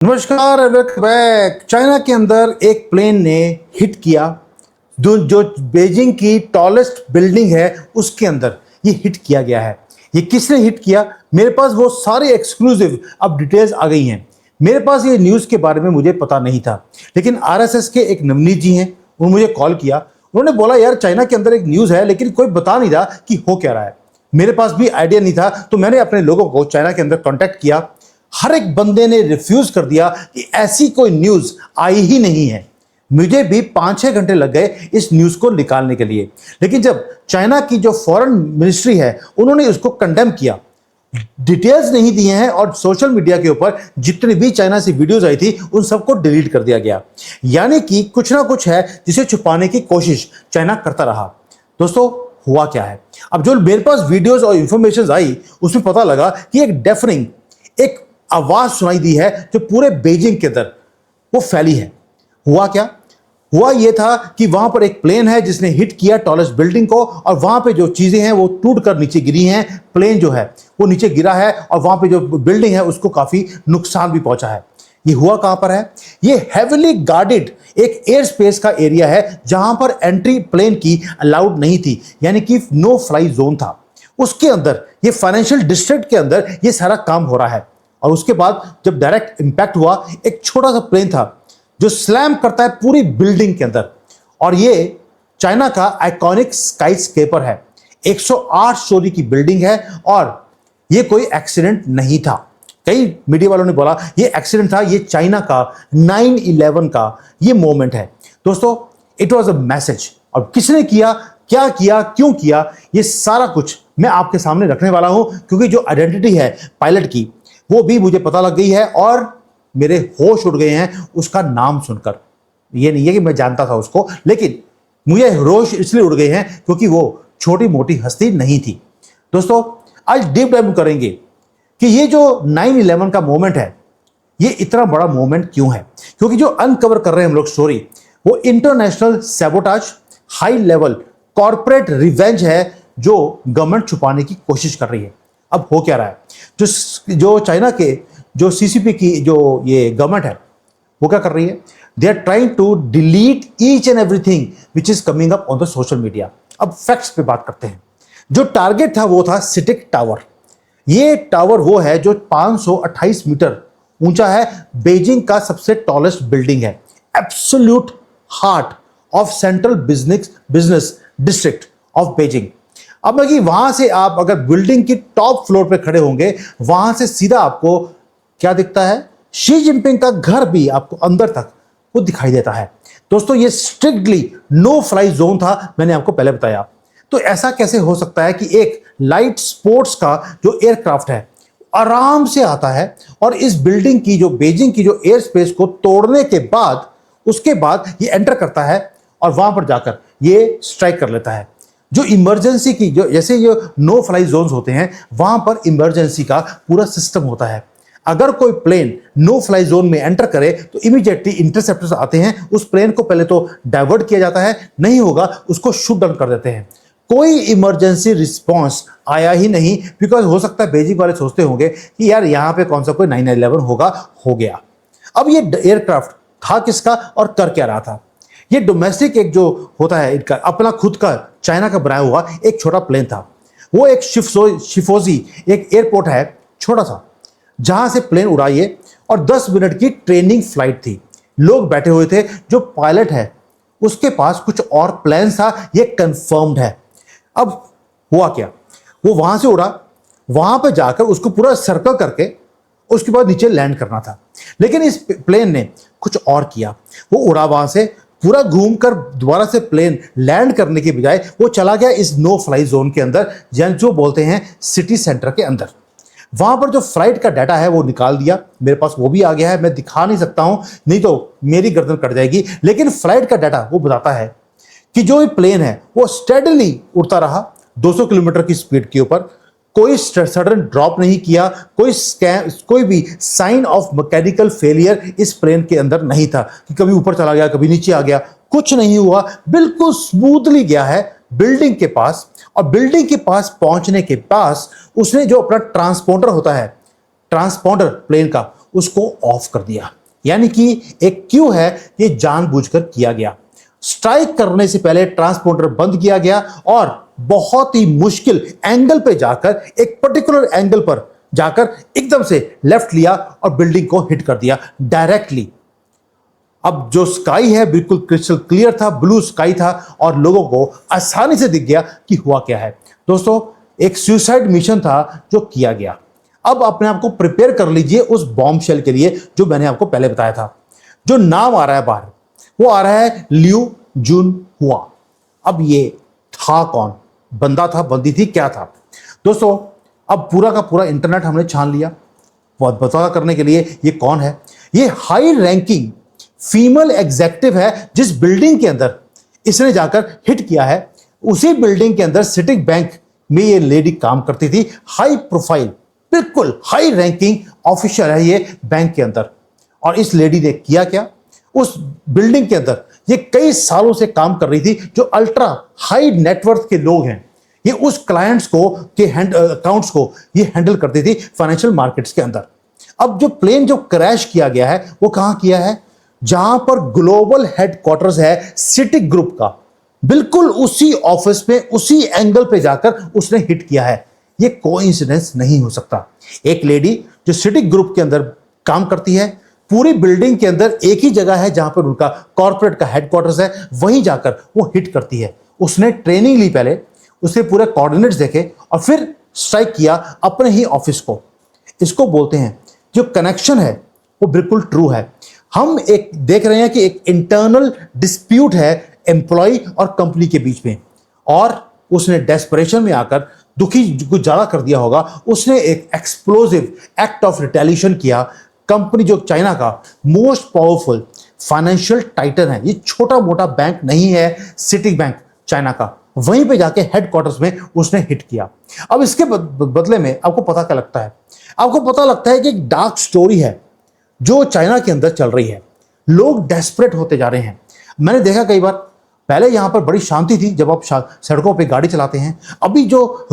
नमस्कार, welcome back. China के अंदर एक प्लेन ने हिट किया जो बीजिंग की टॉलेस्ट बिल्डिंग है उसके अंदर ये हिट किया गया है। ये किसने हिट किया? मेरे पास वो सारे एक्सक्लूसिव अब डिटेल्स आ गई हैं। मेरे पास ये न्यूज़ के बारे में मुझे पता नहीं था, लेकिन आरएसएस के एक नवनीत जी हैं, उन्होंने मुझे कॉल किया। उन्होंने बोला यार चाइना के अंदर एक न्यूज़ है लेकिन कोई बता नहीं रहा कि हो क्या रहा है। मेरे पास भी आइडिया नहीं था, तो मैंने अपने लोगों को चाइना के अंदर कॉन्टैक्ट किया। हर एक बंदे ने रिफ्यूज कर दिया कि ऐसी कोई न्यूज आई ही नहीं है। मुझे भी 5-6 घंटे लग गए इस न्यूज को निकालने के लिए, लेकिन जब चाइना की जो फॉरेन मिनिस्ट्री है उन्होंने उसको कंडेम किया, डिटेल्स नहीं दिए हैं और सोशल मीडिया के ऊपर जितनी भी चाइना से वीडियोस आई थी उन सबको डिलीट कर दिया गया। यानी कि कुछ ना कुछ है जिसे छुपाने की कोशिश चाइना करता रहा। दोस्तों, हुआ क्या है? अब जो मेरे पास वीडियोस और इंफॉर्मेशन आई उसमें पता लगा कि एक डेफनिंग एक आवाज सुनाई दी है जो पूरे बीजिंग के अंदर वो फैली है। हुआ क्या? हुआ ये था कि वहां पर एक प्लेन है जिसने हिट किया टॉलेस्ट बिल्डिंग को, और वहां पे जो चीजें हैं वो टूट कर नीचे गिरी हैं। प्लेन जो है वो नीचे गिरा है और वहां पे जो बिल्डिंग है उसको काफी नुकसान भी पहुंचा है। ये हुआ कहां पर है? ये हेविली गार्डेड एक एयर स्पेस का एरिया है जहां पर एंट्री प्लेन की अलाउड नहीं थी, यानी कि नो फ्लाई जोन था। उसके अंदर ये फाइनेंशियल डिस्ट्रिक्ट के अंदर ये सारा काम हो रहा है। और उसके बाद जब डायरेक्ट इंपैक्ट हुआ, एक छोटा सा प्लेन था जो स्लैम करता है पूरी बिल्डिंग के अंदर। और ये चाइना का आइकॉनिक स्काई स्केपर है, 108 स्टोरी की बिल्डिंग है और ये कोई एक्सीडेंट नहीं था। कई मीडिया वालों ने बोला ये एक्सीडेंट था, ये चाइना का 9/11 का ये मोमेंट है। दोस्तों, इट वॉज अ मैसेज। और किसने किया, क्या किया, क्यों किया, ये सारा कुछ मैं आपके सामने रखने वाला हूं, क्योंकि जो आइडेंटिटी है पायलट की वो भी मुझे पता लग गई है और मेरे होश उड़ गए हैं उसका नाम सुनकर। ये नहीं है कि मैं जानता था उसको, लेकिन मुझे होश इसलिए उड़ गए हैं क्योंकि वो छोटी मोटी हस्ती नहीं थी। दोस्तों, आज डीप डाइव करेंगे कि ये जो 9/11 का मोमेंट है ये इतना बड़ा मोमेंट क्यों है। क्योंकि जो अनकवर कर रहे हैं हम लोग स्टोरी, वो international sabotage, high level corporate revenge है जो गवर्नमेंट छुपाने की कोशिश कर रही है। अब हो क्या रहा है? जो चाइना के जो सीसीपी की जो ये गवर्नमेंट है वो क्या कर रही है? They are trying to delete each and everything which is coming up on the social media. अब फैक्ट्स पे बात करते हैं। जो टारगेट था वो था सिटिक टावर। ये टावर वो है जो 528 मीटर ऊंचा है, बीजिंग का सबसे टॉलेस्ट बिल्डिंग है, absolute heart of central business district of Beijing. अब कि वहां से आप अगर बिल्डिंग की टॉप फ्लोर पे खड़े होंगे, वहां से सीधा आपको क्या दिखता है? शी जिनपिंग का घर भी आपको अंदर तक वो दिखाई देता है। दोस्तों, ये स्ट्रिक्टली नो फ्लाई जोन था, मैंने आपको पहले बताया। तो ऐसा कैसे हो सकता है कि एक लाइट स्पोर्ट्स का जो एयरक्राफ्ट है आराम से आता है और इस बिल्डिंग की जो बीजिंग की जो एयर स्पेस को तोड़ने के बाद उसके बाद ये एंटर करता है और वहां पर जाकर ये स्ट्राइक कर लेता है। जो इमरजेंसी की जो जैसे ये नो फ्लाई जोन्स होते हैं वहां पर इमरजेंसी का पूरा सिस्टम होता है। अगर कोई प्लेन नो फ्लाई जोन में एंटर करे तो इमीडिएटली इंटरसेप्टर्स आते हैं, उस प्लेन को पहले तो डाइवर्ट किया जाता है, नहीं होगा उसको शूट डाउन कर देते हैं। कोई इमरजेंसी रिस्पॉन्स आया ही नहीं, बिकॉज हो सकता है बीजिंग वाले सोचते होंगे कि यार यहाँ पे कौन सा कोई 9/11 होगा, हो गया। अब ये एयरक्राफ्ट था किसका और कर क्या रहा था? ये डोमेस्टिक एक जो होता है इनका अपना खुद का चाइना का बनाया हुआ एक छोटा प्लेन था। वो एक शिफोजी एक एयरपोर्ट है छोटा सा, जहां से प्लेन उड़ाइए और 10 मिनट की ट्रेनिंग फ्लाइट थी। लोग बैठे हुए थे, जो पायलट है उसके पास कुछ और प्लान था, ये कंफर्म्ड है। अब हुआ क्या? वो वहां से उड़ा, वहां पे जाकर उसको पूरा सर्कल करके उसके बाद नीचे लैंड करना था, लेकिन इस प्लेन ने कुछ और किया। वो उड़ा वहां से पूरा घूमकर दोबारा से प्लेन लैंड करने के बजाय वो चला गया इस नो फ्लाई जोन के अंदर, जो बोलते हैं सिटी सेंटर के अंदर। वहां पर जो फ्लाइट का डाटा है वो निकाल दिया, मेरे पास वो भी आ गया है, मैं दिखा नहीं सकता हूं नहीं तो मेरी गर्दन कट जाएगी। लेकिन फ्लाइट का डाटा वो बताता है कि जो प्लेन है वो स्टेडली उड़ता रहा 200 किलोमीटर की स्पीड के ऊपर, कोई सडन ड्रॉप नहीं किया, कोई भी साइन ऑफ मैकेनिकल फेलियर इस प्लेन के अंदर नहीं था कि कभी ऊपर चला गया कभी नीचे आ गया, कुछ नहीं हुआ, बिल्कुल स्मूथली गया है बिल्डिंग के पास। और बिल्डिंग के पास पहुंचने के पास उसने जो अपना ट्रांसपोंडर होता है, ट्रांसपोंडर प्लेन का, उसको ऑफ कर दिया। यानी कि एक क्यू है, ये जानबूझकर किया गया। स्ट्राइक करने से पहले ट्रांसपोंडर बंद किया गया और बहुत ही मुश्किल एंगल पे जाकर, एक पर्टिकुलर एंगल पर जाकर एकदम से लेफ्ट लिया और बिल्डिंग को हिट कर दिया डायरेक्टली। अब जो स्काई है बिल्कुल क्रिस्टल क्लियर था, ब्लू स्काई था और लोगों को आसानी से दिख गया कि हुआ क्या है। दोस्तों, एक सुसाइड मिशन था जो किया गया। अब अपने आप को प्रिपेयर कर लीजिए उस बॉम्ब शेल के लिए जो मैंने आपको पहले बताया था। जो नाम आ रहा है बाहर, वो आ रहा है लियू जुन हुआ। अब ये था कौन? बंदा था, बंदी थी, क्या था? दोस्तों, अब पूरा का पूरा इंटरनेट हमने छान लिया बहुत पता करने के लिए ये कौन है। ये हाई रैंकिंग फीमेल एग्जेक्टिव है जिस बिल्डिंग के अंदर इसने जाकर हिट किया है। उसी बिल्डिंग के अंदर सिटी बैंक में ये लेडी काम करती थी। हाई प्रोफाइल, बिल्कुल हाई रैंकिंग ऑफिसर है ये बैंक के अंदर। और इस लेडी ने किया क्या? उस बिल्डिंग के अंदर ये कई सालों से काम कर रही थी। जो अल्ट्रा हाई नेटवर्थ के लोग हैं, ये उस क्लाइंट्स को के अकाउंट्स को ये हैंडल करती थी फाइनेंशियल मार्केट्स के अंदर। अब जो प्लेन जो क्रैश किया गया है वो कहां किया है? जहां पर ग्लोबल हेडक्वार्टर्स है सिटी ग्रुप का, बिल्कुल उसी ऑफिस में, उसी एंगल पे जाकर उसने हिट किया है। ये कोइंसिडेंस नहीं हो सकता। एक लेडी जो सिटी ग्रुप के अंदर काम करती है, पूरी बिल्डिंग के अंदर एक ही जगह है जहां पर उनका कॉर्पोरेट का हेडक्वार्टर्स है, वहीं जाकर वो हिट करती है। उसने ट्रेनिंग ली पहले, उसने पूरे कोऑर्डिनेट्स देखे और फिर स्ट्राइक किया अपने ही ऑफिस को। इसको बोलते हैं, जो कनेक्शन है वो बिल्कुल ट्रू है। हम एक देख रहे हैं कि एक इंटरनल डिस्प्यूट है एम्प्लॉय और कंपनी के बीच में, और उसने डेस्परेशन में आकर दुखी कुछ ज्यादा कर दिया होगा। उसने एक एक्सप्लोसिव एक्ट ऑफ रिटेलिएशन किया। कंपनी जो चाइना का मोस्ट पावरफुल फाइनेंशियल टाइटन है, ये छोटा मोटा बैंक नहीं है, सिटी बैंक चाइना का, वहीं पे जाके हेडक्वार्टर्स में उसने हिट किया। अब इसके बदले में आपको पता क्या लगता है? आपको पता लगता है कि एक डार्क स्टोरी है जो चाइना के अंदर चल रही है। लोग डेस्परेट होते जा रहे हैं। मैंने देखा कई बार, पहले यहां पर बड़ी शांति थी जब आप सड़कों पे गाड़ी चलाते हैं। अभी जो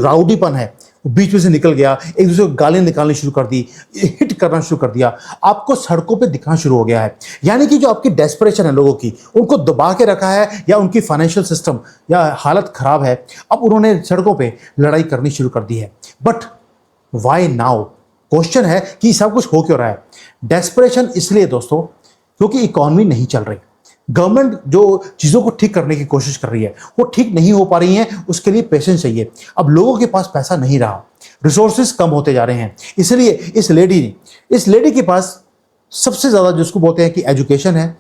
राउडीपन है वो बीच में से निकल गया, एक दूसरे को गालियां निकालनी शुरू कर दी, हिट करना शुरू कर दिया, आपको सड़कों पे दिखना शुरू हो गया है। यानी कि जो आपकी डेस्परेशन है लोगों की, उनको दबा के रखा है, या उनकी फाइनेंशियल सिस्टम या हालत खराब है, अब उन्होंने सड़कों पे लड़ाई करनी शुरू कर दी है। But why now? क्वेश्चन है कि सब कुछ हो क्यों रहा है? डेस्परेशन इसलिए दोस्तों क्योंकि इकोनॉमी नहीं चल रही। गवर्नमेंट जो चीजों को ठीक करने की कोशिश कर रही है वो ठीक नहीं हो पा रही है, उसके लिए पेशेंस चाहिए। अब लोगों के पास पैसा नहीं रहा, रिसोर्सेज कम होते जा रहे हैं, इसलिए इस लेडी के पास सबसे ज्यादा जिसको बोलते हैं कि एजुकेशन है,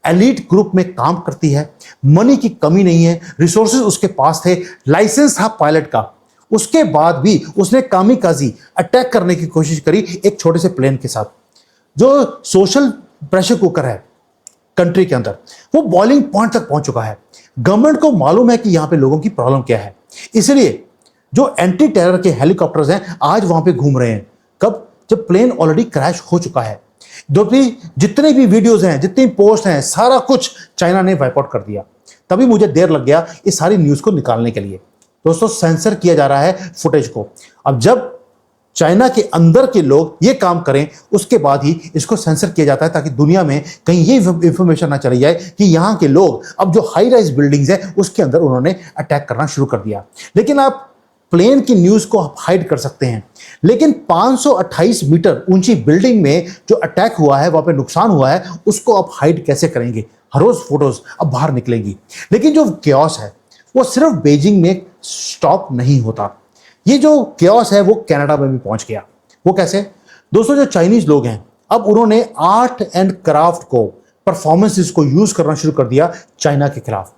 एलीट ग्रुप में काम करती है, मनी की कमी नहीं है, रिसोर्सेज उसके पास थे, लाइसेंस था पायलट का। उसके बाद भी उसने कामिकाजी अटैक करने की कोशिश करी एक छोटे से प्लेन के साथ। जो सोशल प्रेशर कुकर है कंट्री के अंदर, वो बॉइलिंग पॉइंट तक पहुंच चुका है। गवर्नमेंट को मालूम है कि यहां पे लोगों की प्रॉब्लम क्या है, इसलिए जो एंटी टेरर के हेलीकॉप्टर्स हैं आज वहां पे घूम रहे हैं। कब? जब प्लेन ऑलरेडी क्रैश हो चुका है। जितने भी वीडियोस हैं, जितनी पोस्ट हैं, सारा कुछ चाइना ने वाइप आउट कर दिया। तभी मुझे देर लग गया इस सारी न्यूज को निकालने के लिए। दोस्तों, सेंसर किया जा रहा है फुटेज को। अब जब चाइना के अंदर के लोग ये काम करें, उसके बाद ही इसको सेंसर किया जाता है, ताकि दुनिया में कहीं ये इंफॉर्मेशन ना चली जाए कि यहाँ के लोग अब जो हाई राइज बिल्डिंग्स है उसके अंदर उन्होंने अटैक करना शुरू कर दिया। लेकिन आप प्लेन की न्यूज को आप हाइड कर सकते हैं, लेकिन 528 मीटर ऊंची बिल्डिंग में जो अटैक हुआ है, वहां पे नुकसान हुआ है, उसको आप हाइड कैसे करेंगे? हर रोज फोटोज अब बाहर निकलेंगी। लेकिन जो क्योस है वो सिर्फ बीजिंग में स्टॉप नहीं होता। ये जो क्योस है वो कनाडा में भी पहुंच गया। वो कैसे? दोस्तों, जो चाइनीज लोग हैं अब उन्होंने आर्ट एंड क्राफ्ट को, परफॉर्मेंसेस को यूज करना शुरू कर दिया चाइना के खिलाफ।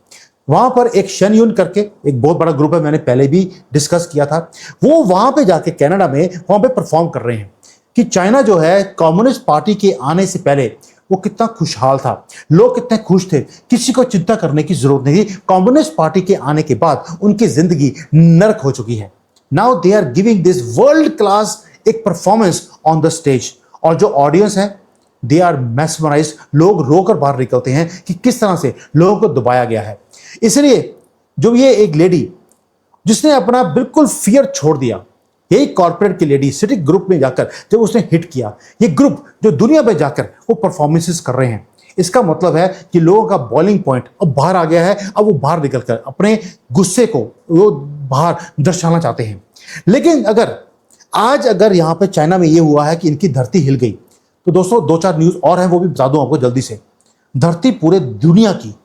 वहां पर एक शेनयून करके एक बहुत बड़ा ग्रुप है, मैंने पहले भी डिस्कस किया था, वो वहां पे जाके कनाडा में वहां पे परफॉर्म कर रहे हैं कि चाइना जो है कम्युनिस्ट पार्टी के आने से पहले वो कितना खुशहाल था, लोग कितने खुश थे, किसी को चिंता करने की जरूरत नहीं थी। कम्युनिस्ट पार्टी के आने के बाद उनकी जिंदगी नर्क हो चुकी है। Now they are giving this world class एक परफॉर्मेंस ऑन द स्टेज, और जो ऑडियंस है दे आर मैस्मराइज्ड। लोग रोकर बाहर निकलते हैं कि किस तरह से लोगों को दबाया गया है। इसलिए जो ये एक लेडी जिसने अपना बिल्कुल फियर छोड़ दिया, यही कॉर्पोरेट की लेडी सिटिक ग्रुप में जाकर जब उसने हिट किया, ये ग्रुप जो दुनिया में जाकर वो परफॉर्मेंसेस कर रहे हैं, इसका मतलब है कि लोगों का बॉइलिंग पॉइंट अब बाहर आ गया है। अब वो बाहर निकलकर अपने गुस्से को वो बाहर दर्शाना चाहते हैं। लेकिन अगर यहां पे चाइना में ये हुआ है कि इनकी धरती हिल गई, तो दोस्तों 2-4 न्यूज और हैं, वो भी बता दूं आपको जल्दी से। धरती पूरे दुनिया की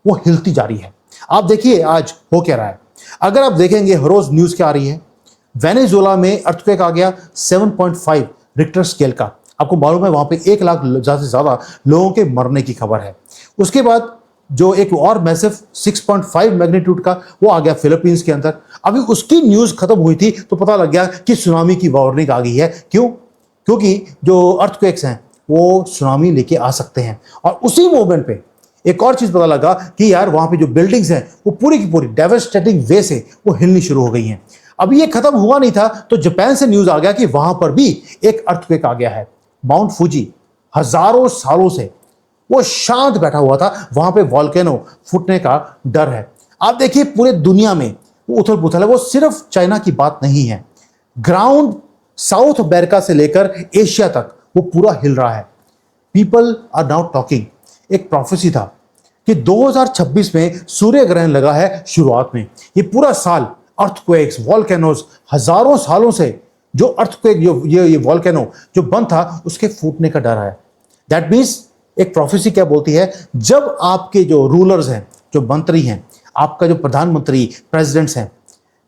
वो हिलती जा रही है। आप देखिए आज हो क्या रहा है। अगर आप देखेंगे हर रोज न्यूज क्या आ रही है, वेनेजुएला में अर्थक्वेक आ गया 7.5 रिक्टर स्केल का। आपको मालूम है वहां पे 1 लाख से ज्यादा लोगों के मरने की खबर है। उसके बाद जो एक और मैसिव 6.5 मैग्नीट्यूड का वो आ गया फिलीपींस के अंदर। अभी उसकी न्यूज खत्म हुई थी तो पता लग गया कि सुनामी की वार्निंग आ गई है। क्यों? क्योंकि जो अर्थक्वेक्स हैं वो सुनामी लेके आ सकते हैं। और उसी मोमेंट पे एक और चीज पता लगा कि यार वहां पे जो बिल्डिंग्स हैं वो पूरी की पूरी डेवास्टेटिंग वे से वो हिलनी शुरू हो गई हैं। अभी ये खत्म हुआ नहीं था तो जापान से न्यूज आ गया कि वहां पर भी एक अर्थक्वेक आ गया है। माउंट फूजी हजारों सालों से वो शांत बैठा हुआ था, वहां पे वॉल्केनो फूटने का डर है। आप देखिए पूरे दुनिया में वो उथल पुथल है। वो सिर्फ चाइना की बात नहीं है, ग्राउंड साउथ अमेरिका से लेकर एशिया तक वो पूरा हिल रहा है। People are now talking. एक प्रोफेसी था कि 2026 में सूर्य ग्रहण लगा है शुरुआत में। ये पूरा साल अर्थक्वेक्स, वॉल्केनोज, हजारों सालों से जो अर्थक्वेक ये वॉल्केनो जो बंद था उसके फूटने का डर है। दैट मीन्स एक प्रोफेसी क्या बोलती है, जब आपके जो रूलर्स हैं, जो मंत्री हैं, आपका जो प्रधानमंत्री प्रेसिडेंट्स हैं,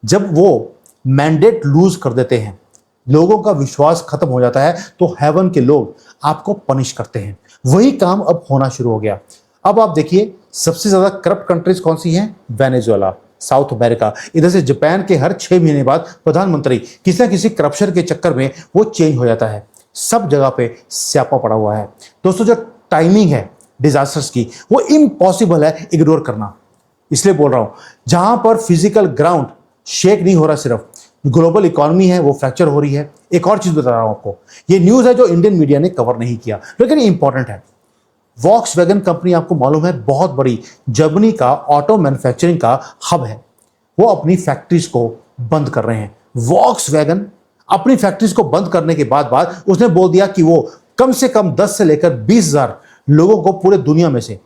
जब वो मैंडेट लूज कर देते हैं, लोगों का विश्वास खत्म हो जाता है, तो हेवन के लोग आपको पनिश करते हैं। वही काम अब होना शुरू हो गया। अब आप देखिए सबसे ज्यादा करप्ट कंट्रीज कौन सी हैं? Venezuela, south America. इधर से जापान के हर 6 महीने बाद प्रधानमंत्री किसी न किसी करप्शन के चक्कर में वो चेंज हो जाता है। सब जगह पे स्यापा पड़ा हुआ है। दोस्तों जो टाइमिंग है डिजास्टर्स की वो इम्पॉसिबल है इग्नोर करना। इसलिए बोल रहा हूं, जहां पर फिजिकल ग्राउंड शेक नहीं हो रहा, सिर्फ ग्लोबल इकोनॉमी है वो फ्रैक्चर हो रही है। एक और चीज बता रहा हूं आपको, ये न्यूज है जो इंडियन मीडिया ने कवर नहीं किया लेकिन इंपॉर्टेंट है। वॉक्सवैगन कंपनी आपको मालूम है बहुत बड़ी जर्मनी का ऑटो मैन्युफैक्चरिंग का हब है। वो अपनी फैक्ट्रीज को बंद कर रहे हैं। वॉक्सवैगन अपनी फैक्ट्रीज को बंद करने के बाद उसने बोल दिया कि वो कम से कम 10 से लेकर 20,000 लोगों को पूरे दुनिया में से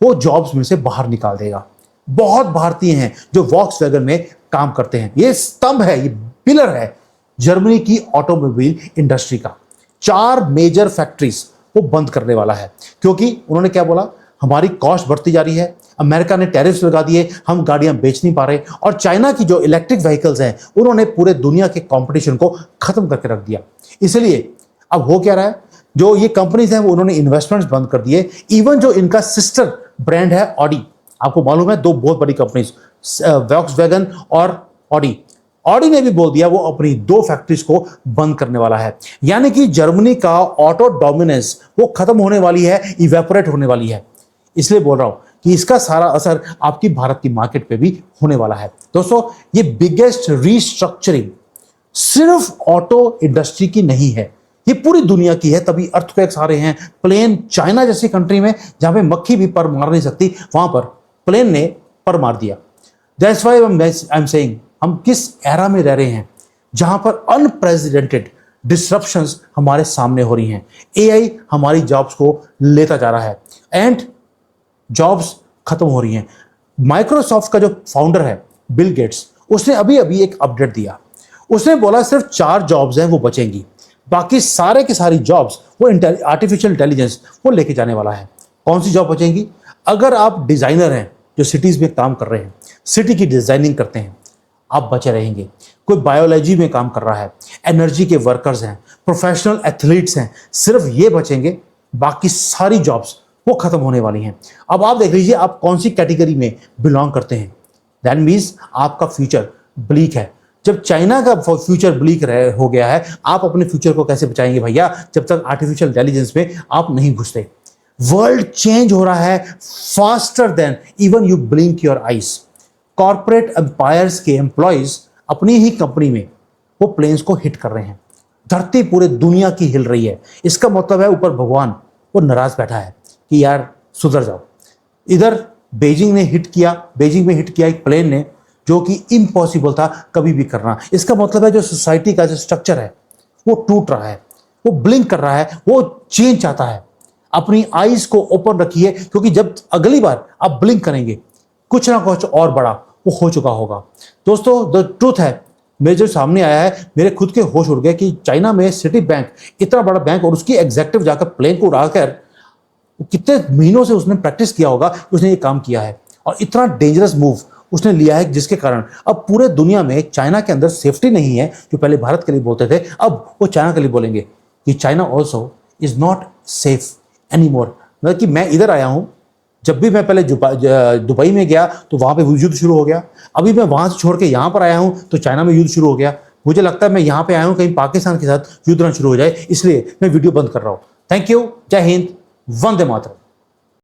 वो जॉब्स में से बाहर निकाल देगा। बहुत भारतीय हैं जो वॉक्सवैगन में काम करते हैं। ये स्तंभ है, ये पिलर है जर्मनी की ऑटोमोबाइल इंडस्ट्री का। 4 मेजर फैक्ट्रीज वो बंद करने वाला है क्योंकि उन्होंने क्या बोला, हमारी कॉस्ट बढ़ती जा रही है, अमेरिका ने टैरिफ्स लगा दिए, हम गाड़ियां बेच नहीं पा रहे, और चाइना की जो इलेक्ट्रिक व्हीकल्स हैं उन्होंने पूरे दुनिया के कंपटीशन को खत्म करके रख दिया। इसलिए अब हो क्या रहा है, जो ये कंपनीज हैं वो उन्होंने इन्वेस्टमेंट्स बंद कर दिए। इवन जो इनका सिस्टर ब्रांड है ऑडी, आपको मालूम है 2 बहुत बड़ी कंपनीज वॉक्सवैगन और ऑडी, ऑडी ने भी बोल दिया वो अपनी 2 फैक्ट्रीज को बंद करने वाला है। यानी कि जर्मनी का ऑटो डोमिनेंस वो खत्म होने वाली है, इवेपोरेट होने वाली है। इसलिए बोल रहा हूं कि इसका सारा असर आपकी भारत की मार्केट पे भी होने वाला है। दोस्तों ये बिगेस्ट रीस्ट्रक्चरिंग सिर्फ ऑटो इंडस्ट्री की नहीं है, ये पूरी दुनिया की है। तभी अर्थक्वेक्स आ रहे हैं। प्लेन चाइना जैसी कंट्री में जहां पे मक्खी भी पर मार नहीं सकती, वहां पर प्लेन ने पर मार दिया। That's why I am saying हम किस एरा में रह रहे हैं जहां पर अनप्रेसिडेंटेड डिसरप्शंस हमारे सामने हो रही हैं। एआई हमारी जॉब्स को लेता जा रहा है एंड जॉब्स खत्म हो रही हैं। माइक्रोसॉफ्ट का जो फाउंडर है बिल गेट्स, उसने अभी अभी एक अपडेट दिया। उसने बोला सिर्फ 4 जॉब्स हैं वो बचेंगी, बाकी सारे के सारी जॉब्स वो आर्टिफिशियल इंटेलिजेंस वो लेके जाने वाला है। कौन सी जॉब बचेंगी? अगर आप डिजाइनर हैं जो सिटीज में काम कर रहे हैं, सिटी की डिजाइनिंग करते हैं, आप बचे रहेंगे। कोई बायोलॉजी में काम कर रहा है, एनर्जी के वर्कर्स हैं, प्रोफेशनल एथलीट्स हैं, सिर्फ ये बचेंगे, बाकी सारी जॉब्स वो खत्म होने वाली हैं। अब आप देख लीजिए आप कौन सी कैटेगरी में बिलोंग करते हैं। दैट मीन्स आपका फ्यूचर ब्लीक है। जब चाइना का फ्यूचर ब्लीक हो गया है, आप अपने फ्यूचर को कैसे बचाएंगे भैया, जब तक आर्टिफिशियल इंटेलिजेंस में आप नहीं घुसते। वर्ल्ड चेंज हो रहा है faster than even you blink your eyes. Corporate empires के एम्प्लॉयज अपनी ही कंपनी में वो प्लेन्स को हिट कर रहे हैं। धरती पूरे दुनिया की हिल रही है। इसका मतलब है ऊपर भगवान वो नाराज बैठा है कि यार सुधर जाओ। इधर बीजिंग में हिट किया एक प्लेन ने, जो कि इम्पॉसिबल था कभी भी करना। इसका मतलब है जो सोसाइटी का जो स्ट्रक्चर है वो टूट रहा है, वो ब्लिंक कर रहा है, वो चेंज चाहता है। अपनी आईज को ओपन रखिए, क्योंकि जब अगली बार आप ब्लिंक करेंगे कुछ ना कुछ और बड़ा वो हो चुका होगा। दोस्तों, द ट्रूथ है, मेरे जो सामने आया है, मेरे खुद के होश उड़ गए कि चाइना में सिटी बैंक, इतना बड़ा बैंक, और उसकी एग्जेक्टिव जाकर प्लेन को उड़ाकर कितने महीनों से उसने प्रैक्टिस किया होगा, उसने ये काम किया है और इतना डेंजरस मूव उसने लिया है, जिसके कारण अब पूरे दुनिया में चाइना के अंदर सेफ्टी नहीं है। जो पहले भारत के लिए बोलते थे, अब वो चाइना के लिए बोलेंगे कि China also is not safe any more. मतलब कि मैं इधर आया हूं, जब भी मैं पहले दुबई में गया तो वहां पे युद्ध शुरू हो गया, अभी मैं वहां से छोड़ के यहां पर आया हूं तो चाइना में युद्ध शुरू हो गया। मुझे लगता है मैं यहां पे आया हूं कहीं पाकिस्तान के साथ युद्ध ना शुरू हो जाए, इसलिए मैं वीडियो बंद कर रहा हूं। थैंक यू, जय हिंद, वंदे मातरम।